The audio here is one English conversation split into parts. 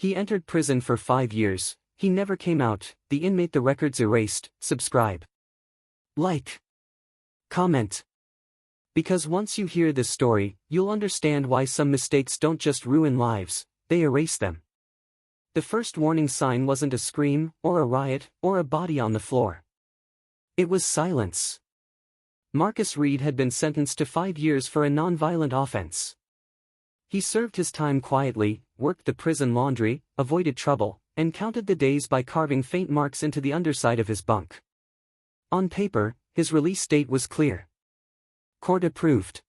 He entered prison for 5 years, he never came out, the inmate, the records erased. Subscribe. Like. Comment. Because once you hear this story, you'll understand why some mistakes don't just ruin lives, they erase them. The first warning sign wasn't a scream, or a riot, or a body on the floor. It was silence. Marcus Reed had been sentenced to 5 years for a non-violent offense. He served his time quietly, worked the prison laundry, avoided trouble, and counted the days by carving faint marks into the underside of his bunk. On paper, his release date was clear. Court approved.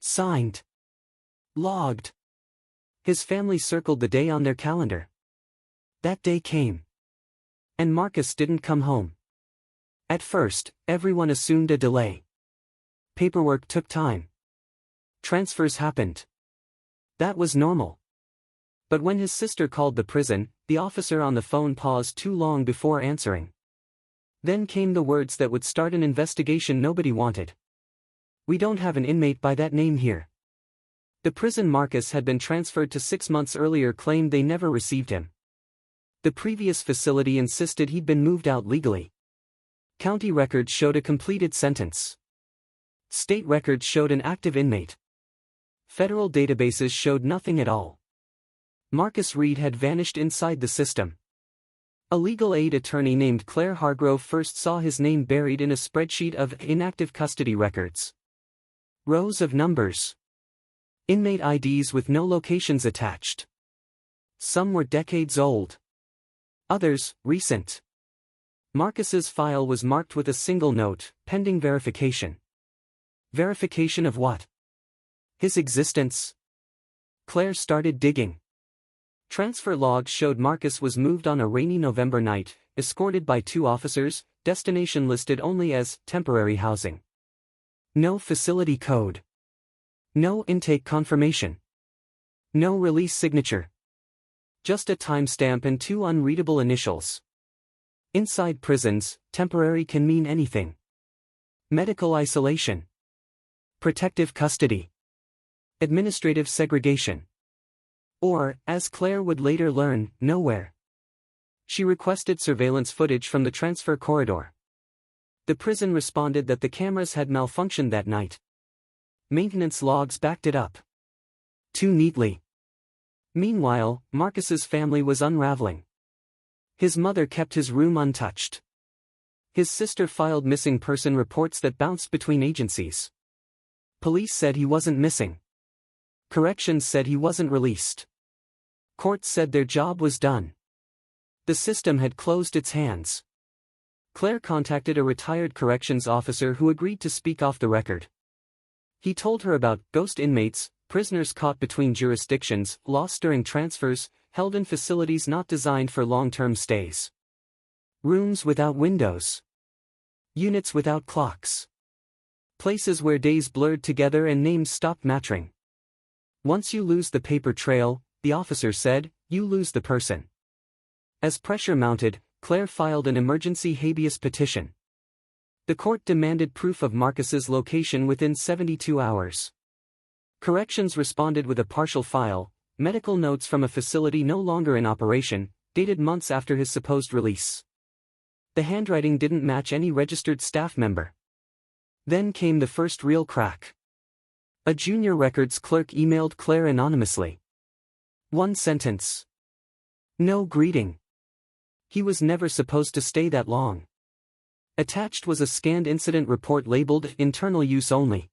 Signed. Logged. His family circled the day on their calendar. That day came. And Marcus didn't come home. At first, everyone assumed a delay. Paperwork took time. Transfers happened. That was normal. But when his sister called the prison, the officer on the phone paused too long before answering. Then came the words that would start an investigation nobody wanted. "We don't have an inmate by that name here." The prison Marcus had been transferred to 6 months earlier claimed they never received him. The previous facility insisted he'd been moved out legally. County records showed a completed sentence. State records showed an active inmate. Federal databases showed nothing at all. Marcus Reed had vanished inside the system. A legal aid attorney named Claire Hargrove first saw his name buried in a spreadsheet of inactive custody records. Rows of numbers. Inmate IDs with no locations attached. Some were decades old. Others, recent. Marcus's file was marked with a single note, pending verification. Verification of what? His existence. Claire started digging. Transfer logs showed Marcus was moved on a rainy November night, escorted by 2 officers, destination listed only as temporary housing. No facility code. No intake confirmation. No release signature. Just a timestamp and 2 unreadable initials. Inside prisons, temporary can mean anything. Medical isolation. Protective custody. Administrative segregation. Or, as Claire would later learn, nowhere. She requested surveillance footage from the transfer corridor. The prison responded that the cameras had malfunctioned that night. Maintenance logs backed it up. Too neatly. Meanwhile, Marcus's family was unraveling. His mother kept his room untouched. His sister filed missing person reports that bounced between agencies. Police said he wasn't missing. Corrections said he wasn't released. Courts said their job was done. The system had closed its hands. Claire contacted a retired corrections officer who agreed to speak off the record. He told her about ghost inmates, prisoners caught between jurisdictions, lost during transfers, held in facilities not designed for long-term stays. Rooms without windows. Units without clocks. Places where days blurred together and names stopped matching. Once you lose the paper trail, the officer said, you lose the person. As pressure mounted, Claire filed an emergency habeas petition. The court demanded proof of Marcus's location within 72 hours. Corrections responded with a partial file, medical notes from a facility no longer in operation, dated months after his supposed release. The handwriting didn't match any registered staff member. Then came the first real crack. A junior records clerk emailed Claire anonymously. One sentence. No greeting. He was never supposed to stay that long. Attached was a scanned incident report labeled internal use only.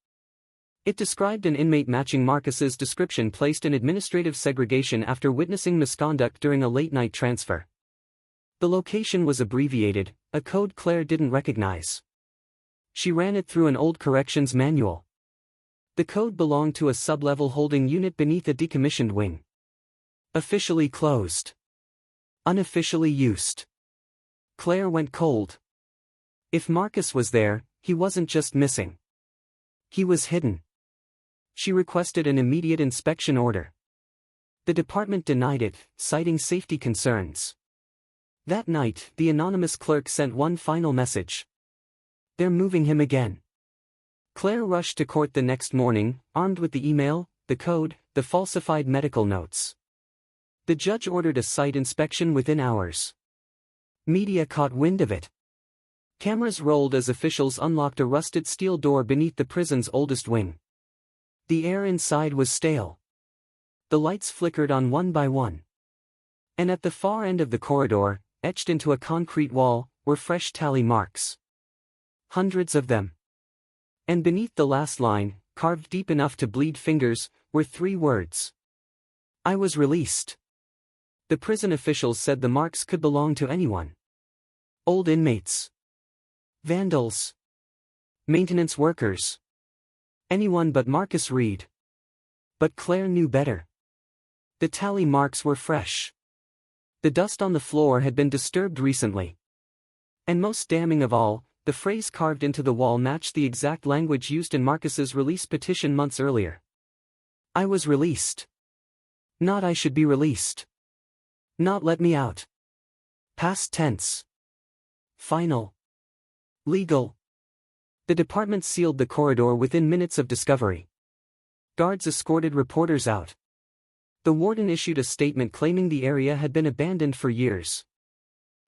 It described an inmate matching Marcus's description placed in administrative segregation after witnessing misconduct during a late-night transfer. The location was abbreviated, a code Claire didn't recognize. She ran it through an old corrections manual. The code belonged to a sub-level holding unit beneath a decommissioned wing. Officially closed. Unofficially used. Claire went cold. If Marcus was there, he wasn't just missing. He was hidden. She requested an immediate inspection order. The department denied it, citing safety concerns. That night, the anonymous clerk sent one final message. They're moving him again. Claire rushed to court the next morning, armed with the email, the code, the falsified medical notes. The judge ordered a site inspection within hours. Media caught wind of it. Cameras rolled as officials unlocked a rusted steel door beneath the prison's oldest wing. The air inside was stale. The lights flickered on one by one. And at the far end of the corridor, etched into a concrete wall, were fresh tally marks. Hundreds of them. And beneath the last line, carved deep enough to bleed fingers, were 3 words. I was released. The prison officials said the marks could belong to anyone. Old inmates. Vandals. Maintenance workers. Anyone but Marcus Reed. But Claire knew better. The tally marks were fresh. The dust on the floor had been disturbed recently. And most damning of all, the phrase carved into the wall matched the exact language used in Marcus's release petition months earlier. I was released. Not I should be released. Not let me out. Past tense. Final. Legal. The department sealed the corridor within minutes of discovery. Guards escorted reporters out. The warden issued a statement claiming the area had been abandoned for years.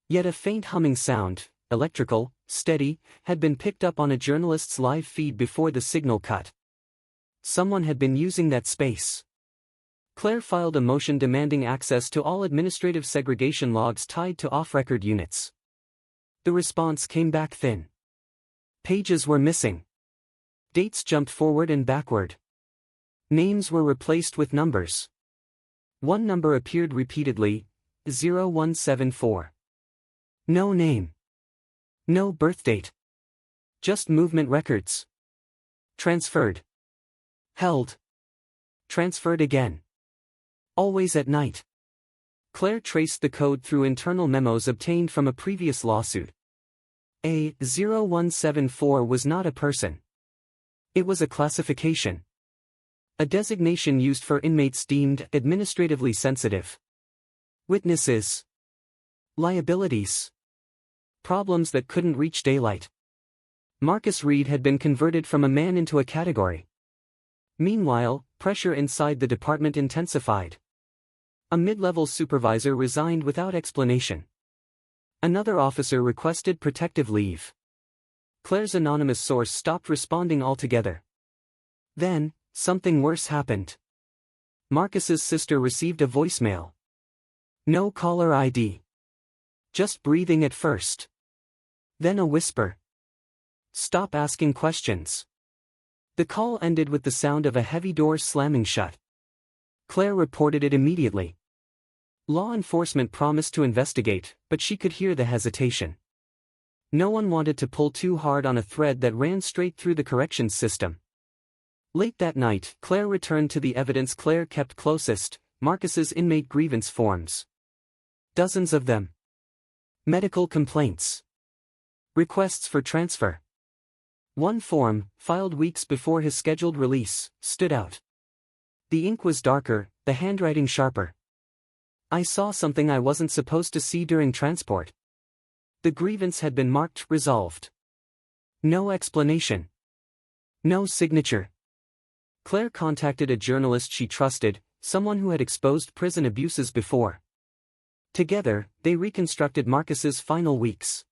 Yet a faint humming sound, electrical, steady, had been picked up on a journalist's live feed before the signal cut. Someone had been using that space. Claire filed a motion demanding access to all administrative segregation logs tied to off-record units. The response came back thin. Pages were missing. Dates jumped forward and backward. Names were replaced with numbers. One number appeared repeatedly, 0174. No name. No birth date. Just movement records. Transferred. Held. Transferred again. Always at night. Claire traced the code through internal memos obtained from a previous lawsuit. A 0174 was not a person. It was a classification. A designation used for inmates deemed administratively sensitive. Witnesses. Liabilities. Problems that couldn't reach daylight. Marcus Reed had been converted from a man into a category. Meanwhile, pressure inside the department intensified. A mid-level supervisor resigned without explanation. Another officer requested protective leave. Claire's anonymous source stopped responding altogether. Then, something worse happened. Marcus's sister received a voicemail. No caller ID. Just breathing at first. Then a whisper. Stop asking questions. The call ended with the sound of a heavy door slamming shut. Claire reported it immediately. Law enforcement promised to investigate, but she could hear the hesitation. No one wanted to pull too hard on a thread that ran straight through the corrections system. Late that night, Claire returned to the evidence Claire kept closest, Marcus's inmate grievance forms. Dozens of them. Medical complaints. Requests for transfer. One form, filed weeks before his scheduled release, stood out. The ink was darker, the handwriting sharper. I saw something I wasn't supposed to see during transport. The grievance had been marked resolved. No explanation. No signature. Claire contacted a journalist she trusted, someone who had exposed prison abuses before. Together, they reconstructed Marcus's final weeks.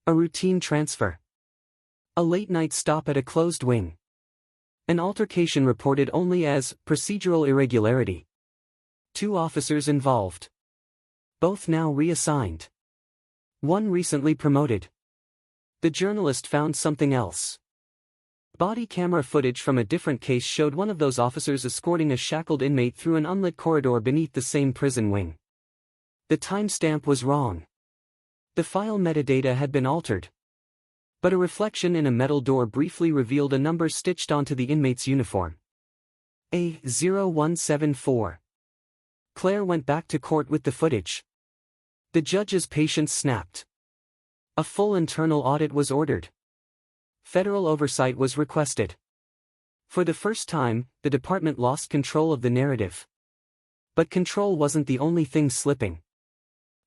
A routine transfer. A late-night stop at a closed wing. An altercation reported only as procedural irregularity. 2 officers involved. Both now reassigned. One recently promoted. The journalist found something else. Body camera footage from a different case showed one of those officers escorting a shackled inmate through an unlit corridor beneath the same prison wing. The timestamp was wrong. The file metadata had been altered. But a reflection in a metal door briefly revealed a number stitched onto the inmate's uniform. A0174. Claire went back to court with the footage. The judge's patience snapped. A full internal audit was ordered. Federal oversight was requested. For the first time, the department lost control of the narrative. But control wasn't the only thing slipping.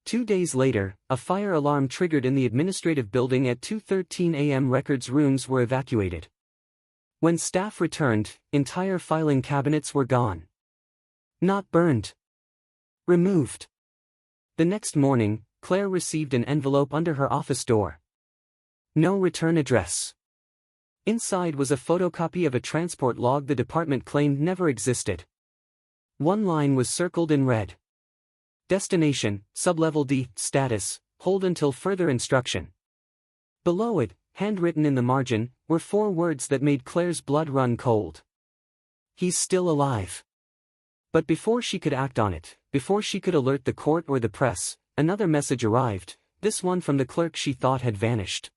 2 days later, a fire alarm triggered in the administrative building at 2:13 a.m. Records rooms were evacuated. When staff returned, entire filing cabinets were gone. Not burned. Removed. The next morning, Claire received an envelope under her office door. No return address. Inside was a photocopy of a transport log the department claimed never existed. One line was circled in red. Destination, sublevel D, status, hold until further instruction. Below it, handwritten in the margin, were 4 words that made Claire's blood run cold. He's still alive. But before she could act on it, before she could alert the court or the press, another message arrived, this one from the clerk she thought had vanished.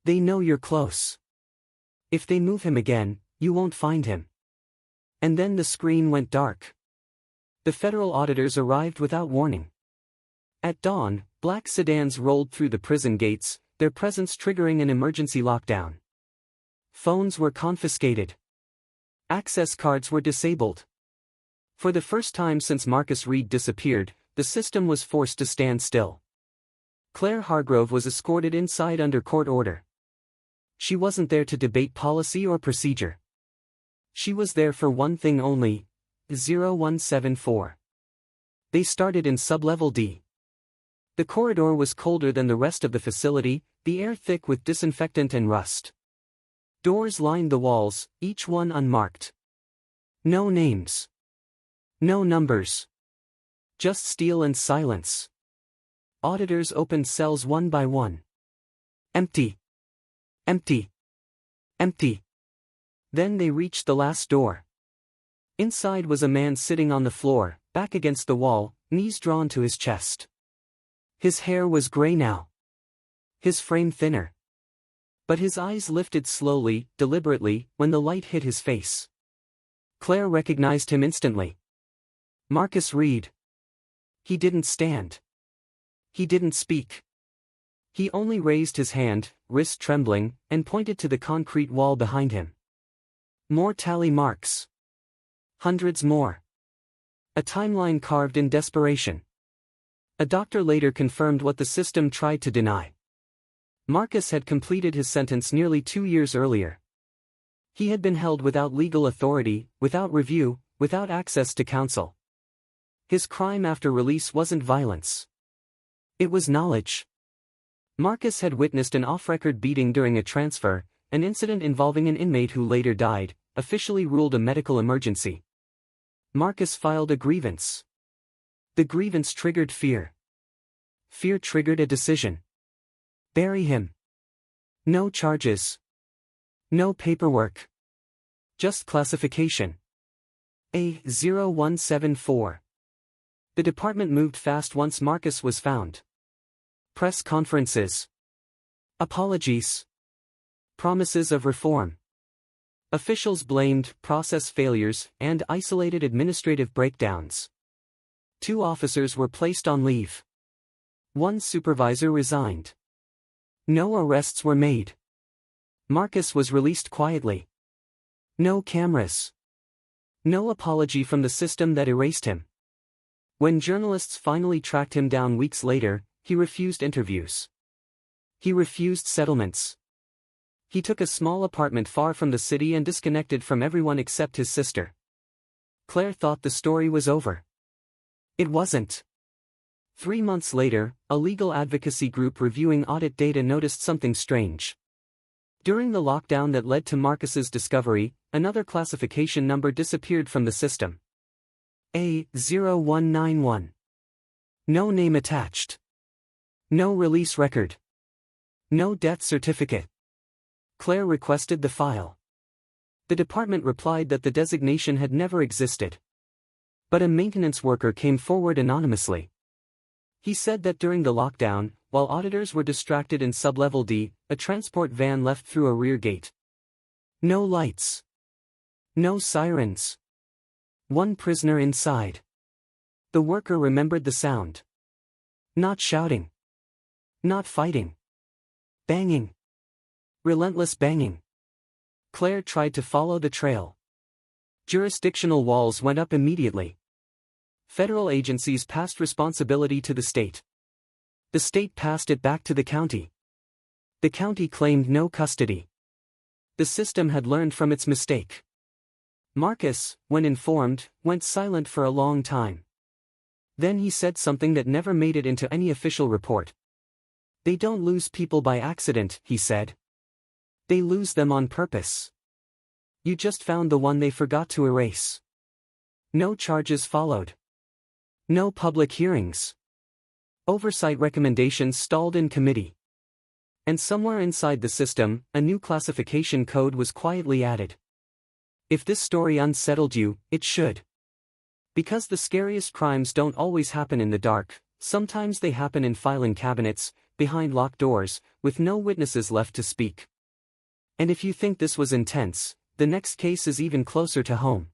They know you're close. If they move him again, you won't find him. And then the screen went dark. The federal auditors arrived without warning. At dawn, black sedans rolled through the prison gates, their presence triggering an emergency lockdown. Phones were confiscated. Access cards were disabled. For the first time since Marcus Reed disappeared, the system was forced to stand still. Claire Hargrove was escorted inside under court order. She wasn't there to debate policy or procedure. She was there for one thing only: 0174. They started in sublevel D. The corridor was colder than the rest of the facility, the air thick with disinfectant and rust. Doors lined the walls, each one unmarked. No names. No numbers. Just steel and silence. Auditors opened cells one by one. Empty. Empty. Empty. Then they reached the last door. Inside was a man sitting on the floor, back against the wall, knees drawn to his chest. His hair was gray now. His frame thinner. But his eyes lifted slowly, deliberately, when the light hit his face. Claire recognized him instantly. Marcus Reed. He didn't stand. He didn't speak. He only raised his hand, wrist trembling, and pointed to the concrete wall behind him. More tally marks. Hundreds more. A timeline carved in desperation. A doctor later confirmed what the system tried to deny. Marcus had completed his sentence nearly 2 years earlier. He had been held without legal authority, without review, without access to counsel. His crime after release wasn't violence. It was knowledge. Marcus had witnessed an off-record beating during a transfer, an incident involving an inmate who later died, officially ruled a medical emergency. Marcus filed a grievance. The grievance triggered fear. Fear triggered a decision. Bury him. No charges. No paperwork. Just classification. A0174. The department moved fast once Marcus was found. Press conferences. Apologies. Promises of reform. Officials blamed process failures and isolated administrative breakdowns. 2 officers were placed on leave. 1 supervisor resigned. No arrests were made. Marcus was released quietly. No cameras. No apology from the system that erased him. When journalists finally tracked him down weeks later, he refused interviews. He refused settlements. He took a small apartment far from the city and disconnected from everyone except his sister. Claire thought the story was over. It wasn't. 3 months later, a legal advocacy group reviewing audit data noticed something strange. During the lockdown that led to Marcus's discovery, another classification number disappeared from the system. A0191. No name attached. No release record. No death certificate. Claire requested the file. The department replied that the designation had never existed. But a maintenance worker came forward anonymously. He said that during the lockdown, while auditors were distracted in sublevel D, a transport van left through a rear gate. No lights. No sirens. 1 prisoner inside. The worker remembered the sound. Not shouting. Not fighting. Banging. Relentless banging. Claire tried to follow the trail. Jurisdictional walls went up immediately. Federal agencies passed responsibility to the state. The state passed it back to the county. The county claimed no custody. The system had learned from its mistake. Marcus, when informed, went silent for a long time. Then he said something that never made it into any official report. They don't lose people by accident, he said. They lose them on purpose. You just found the one they forgot to erase. No charges followed. No public hearings. Oversight recommendations stalled in committee. And somewhere inside the system, a new classification code was quietly added. If this story unsettled you, it should. Because the scariest crimes don't always happen in the dark, sometimes they happen in filing cabinets, behind locked doors, with no witnesses left to speak. And if you think this was intense, the next case is even closer to home.